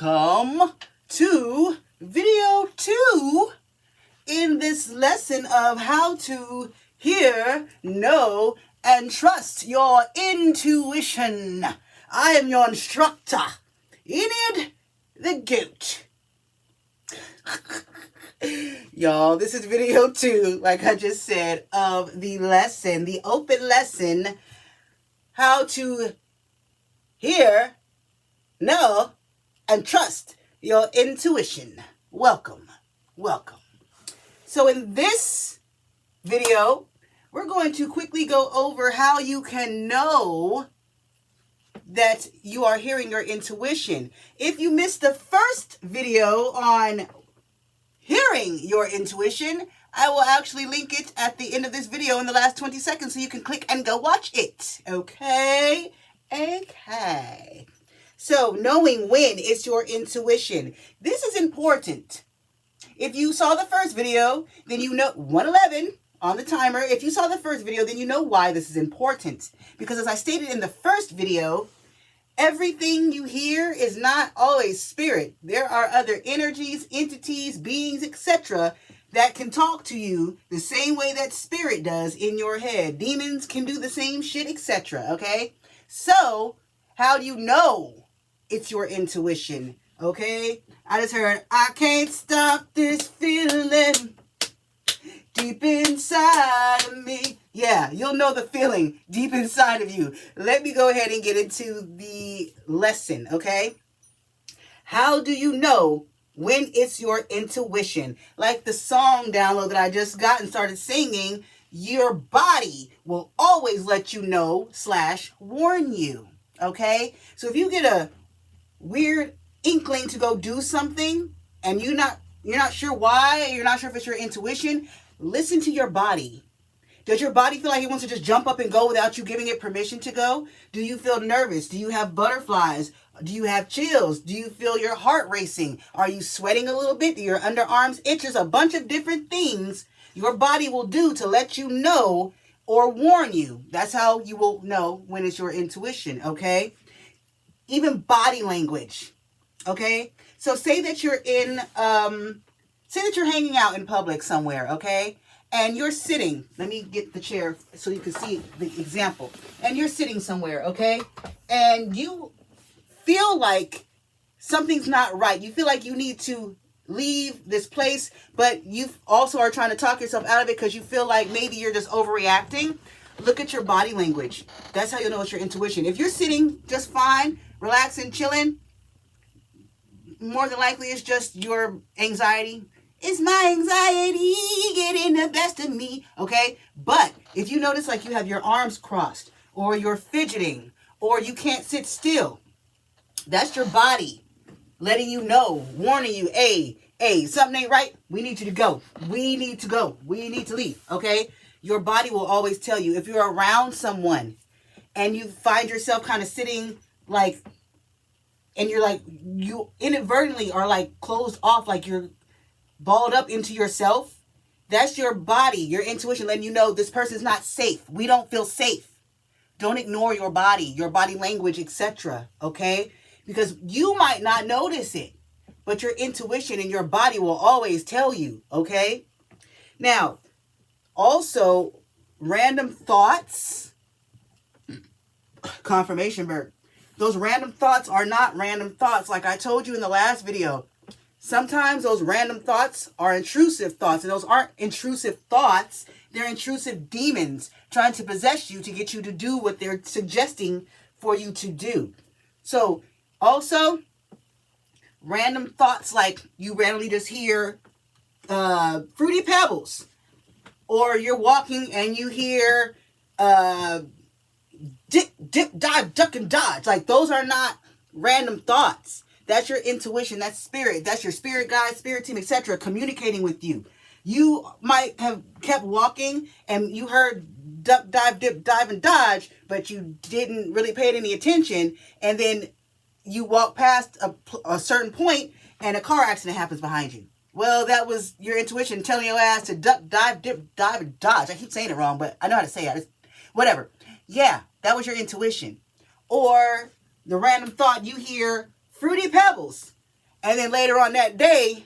Welcome to video 2 in this lesson of how to hear, know, and trust your intuition. I am your instructor, Enid the Goat. Y'all, this is video 2, like I just said, of the lesson, the open lesson, how to hear, know, and trust your intuition. Welcome. So in this video, we're going to quickly go over how you can know that you are hearing your intuition. If you missed the first video on hearing your intuition, I will actually link it at the end of this video in the last 20 seconds so you can click and go watch it. Okay. So knowing when is your intuition. This is important. If you saw the first video, then you know 111 on the timer. If you saw the first video, then you know why this is important. Because as I stated in the first video, everything you hear is not always spirit. There are other energies, entities, beings, etc. that can talk to you the same way that spirit does in your head. Demons can do the same shit, etc. Okay? So, how do you know it's your intuition? Okay? I just heard, I can't stop this feeling deep inside of me. Yeah, you'll know the feeling deep inside of you. Let me go ahead and get into the lesson, okay? How do you know when it's your intuition? Like the song download that I just got and started singing, your body will always let you know / warn you, okay? So if you get a weird inkling to go do something and you're not sure why, you're not sure if it's your intuition, listen to your body. Does your body feel like it wants to just jump up and go without you giving it permission to go? Do you feel nervous? Do you have butterflies? Do you have chills? Do you feel your heart racing? Are you sweating a little bit? Do your underarms itch? There's a bunch of different things your body will do to let you know or warn you. That's how you will know when it's your intuition, okay? Even body language, okay? So say that you're hanging out in public somewhere, okay? And you're sitting, let me get the chair so you can see the example. And you're sitting somewhere, okay? And you feel like something's not right. You feel like you need to leave this place, but you also are trying to talk yourself out of it because you feel like maybe you're just overreacting. Look at your body language. That's how you'll know it's your intuition. If you're sitting just fine, relaxing, chilling, more than likely it's just your anxiety. It's my anxiety getting the best of me, okay? But if you notice like you have your arms crossed or you're fidgeting or you can't sit still, that's your body letting you know, warning you, hey, something ain't right. We need you to go. We need to go. We need to leave, okay? Your body will always tell you. If you're around someone and you find yourself kind of sitting like, and you're like, you inadvertently are like closed off, like you're balled up into yourself, that's your body, your intuition letting you know this person's not safe. We don't feel safe. Don't ignore your body language, etc. Okay? Because you might not notice it, but your intuition and your body will always tell you, okay? Now, also, random thoughts, confirmation verb. Those random thoughts are not random thoughts. Like I told you in the last video, sometimes those random thoughts are intrusive thoughts, and those aren't intrusive thoughts. They're intrusive demons trying to possess you to get you to do what they're suggesting for you to do. So also, random thoughts like you randomly just hear Fruity Pebbles, or you're walking and you hear dip, dive, duck, and dodge. Like those are not random thoughts. That's your intuition. That's spirit. That's your spirit guide, spirit team, etc. communicating with you. You might have kept walking and you heard duck, dive, dip, dive, and dodge, but you didn't really pay any attention. And then you walk past a certain point and a car accident happens behind you. Well, that was your intuition telling your ass to duck, dive, dip, dive, and dodge. I keep saying it wrong, but I know how to say it. Whatever. Yeah, that was your intuition. Or the random thought you hear Fruity Pebbles. And then later on that day,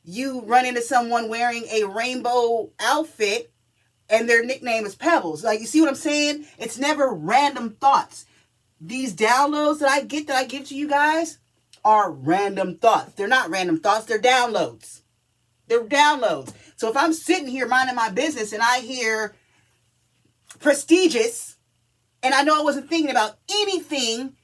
you run into someone wearing a rainbow outfit and their nickname is Pebbles. Like, you see what I'm saying? It's never random thoughts. These downloads that I give to you guys are random thoughts. They're not random thoughts. They're downloads. They're downloads. So if I'm sitting here minding my business and I hear prestigious, and I know I wasn't thinking about anything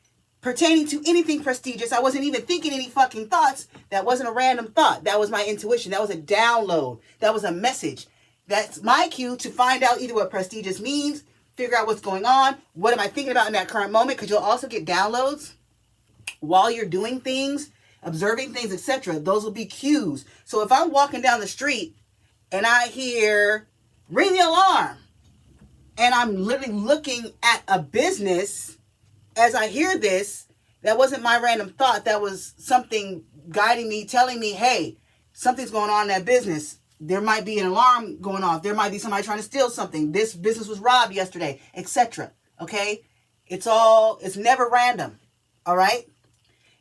pertaining to anything prestigious, I wasn't even thinking any fucking thoughts, that wasn't a random thought. That was my intuition. That was a download. That was a message. That's my cue to find out either what prestigious means, figure out what's going on, what am I thinking about in that current moment, because you'll also get downloads while you're doing things, observing things, etc. Those will be cues. So if I'm walking down the street and I hear ring the alarm, and I'm literally looking at a business as I hear this, that wasn't my random thought. That was something guiding me, telling me, hey, something's going on in that business. There might be an alarm going off. There might be somebody trying to steal something. This business was robbed yesterday, etc. Okay? It's never random. All right?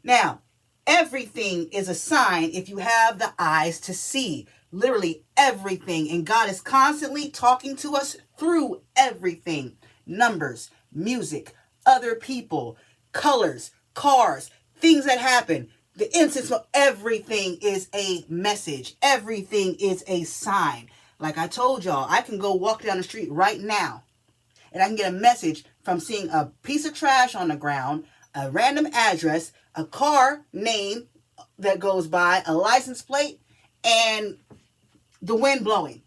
Now, everything is a sign if you have the eyes to see. Literally everything. And God is constantly talking to us through everything. Numbers, music, other people, colors, cars, things that happen. The instance of everything is a message. Everything is a sign. Like I told y'all, I can go walk down the street right now and I can get a message from seeing a piece of trash on the ground, a random address, a car name that goes by, a license plate, and the wind blowing.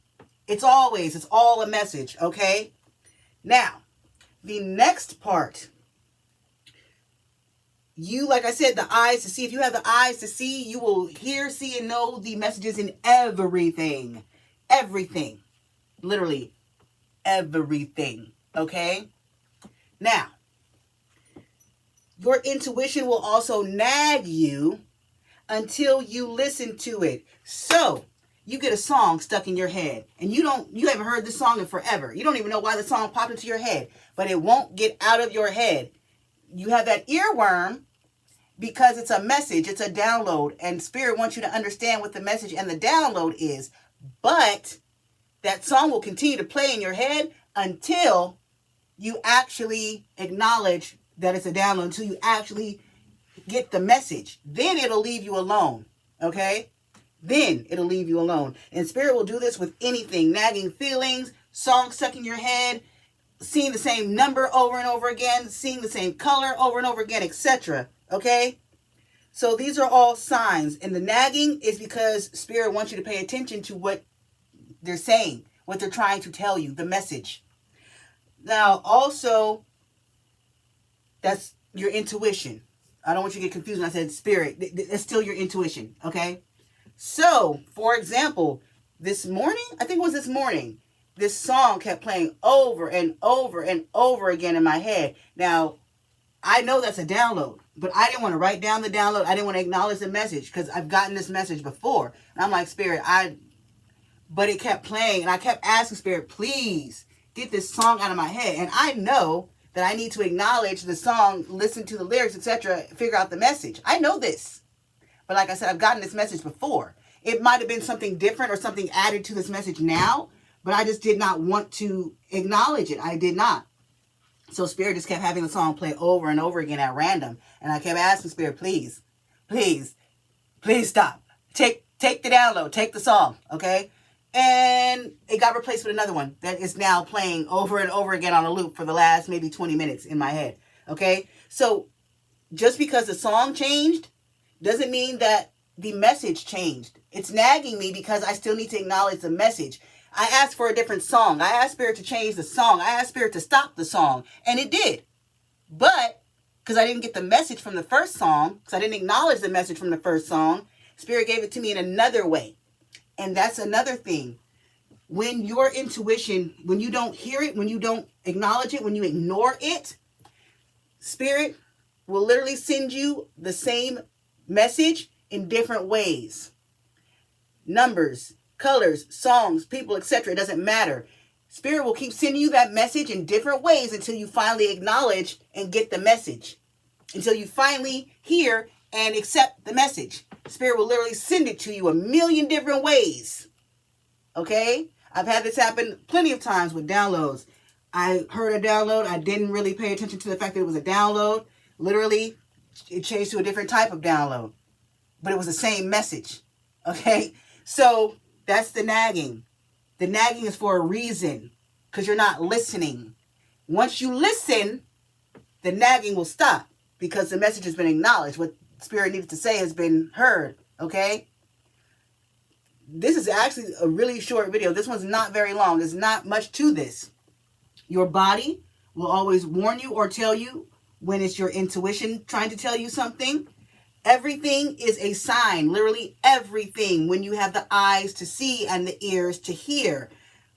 It's all a message, okay? Now, the next part, like I said, the eyes to see. If you have the eyes to see, you will hear, see, and know the messages in everything. Everything. Literally everything, okay? Now, your intuition will also nag you until you listen to it. So, you get a song stuck in your head and you haven't heard this song in forever. You don't even know why the song popped into your head, but it won't get out of your head. You have that earworm because it's a message, it's a download, and Spirit wants you to understand what the message and the download is. But that song will continue to play in your head until you actually acknowledge that it's a download, until you actually get the message. Then it'll leave you alone, okay? Then it'll leave you alone. And Spirit will do this with anything. Nagging feelings, songs stuck in your head, seeing the same number over and over again, seeing the same color over and over again, etc. Okay? So these are all signs. And the nagging is because Spirit wants you to pay attention to what they're saying, what they're trying to tell you, the message. Now, also, that's your intuition. I don't want you to get confused when I said Spirit. It's still your intuition, okay? So, for example, this morning, this song kept playing over and over and over again in my head. Now, I know that's a download, but I didn't want to write down the download. I didn't want to acknowledge the message because I've gotten this message before. And I'm like, Spirit, but it kept playing and I kept asking Spirit, please get this song out of my head. And I know that I need to acknowledge the song, listen to the lyrics, etc., figure out the message. I know this. But like I said, I've gotten this message before. It might have been something different or something added to this message now, but I just did not want to acknowledge it. I did not. So Spirit just kept having the song play over and over again at random. And I kept asking Spirit, please, please, please stop. Take the download. Take the song, okay? And it got replaced with another one that is now playing over and over again on a loop for the last maybe 20 minutes in my head, okay? So just because the song changed doesn't mean that the message changed. It's nagging me because I still need to acknowledge the message. I asked for a different song. I asked Spirit to change the song. I asked Spirit to stop the song. And it did. But because I didn't get the message from the first song, because I didn't acknowledge the message from the first song, Spirit gave it to me in another way. And that's another thing. When your intuition, when you don't hear it, when you don't acknowledge it, when you ignore it, Spirit will literally send you the same message in different ways. Numbers, colors, songs, people, etc. It doesn't matter. Spirit will keep sending you that message in different ways until you finally acknowledge and get the message. Until you finally hear and accept the message. Spirit will literally send it to you a million different ways. Okay? I've had this happen plenty of times with downloads. I heard a download. I didn't really pay attention to the fact that it was a download. Literally, it changed to a different type of download. But it was the same message. Okay? So, that's the nagging. The nagging is for a reason. Because you're not listening. Once you listen, the nagging will stop. Because the message has been acknowledged. What Spirit needed to say has been heard. Okay? This is actually a really short video. This one's not very long. There's not much to this. Your body will always warn you or tell you when it's your intuition trying to tell you something. Everything is a sign. Literally everything. When you have the eyes to see and the ears to hear.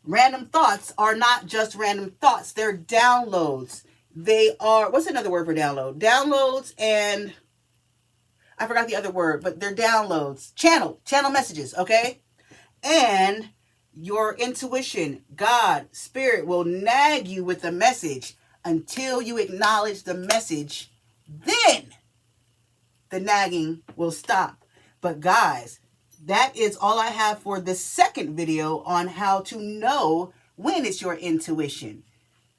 Random thoughts are not just random thoughts. They're downloads. They are, what's another word for download? Downloads and, I forgot the other word, but they're downloads. Channel messages, okay? And your intuition, God, Spirit will nag you with the message until you acknowledge the message. Then the nagging will stop. But guys, that is all I have for the second video on how to know when it's your intuition.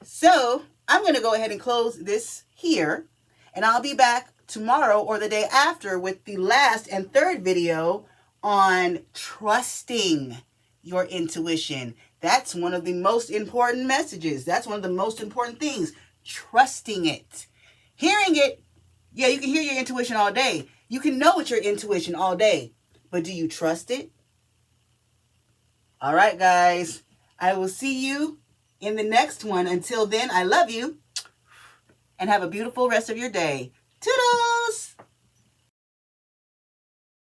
So I'm going to go ahead and close this here. And I'll be back tomorrow or the day after with the last and third video on trusting your intuition. That's one of the most important messages. That's one of the most important things. Trusting it. Hearing it, yeah, you can hear your intuition all day. You can know it's your intuition all day. But do you trust it? All right, guys. I will see you in the next one. Until then, I love you. And have a beautiful rest of your day. Toodles!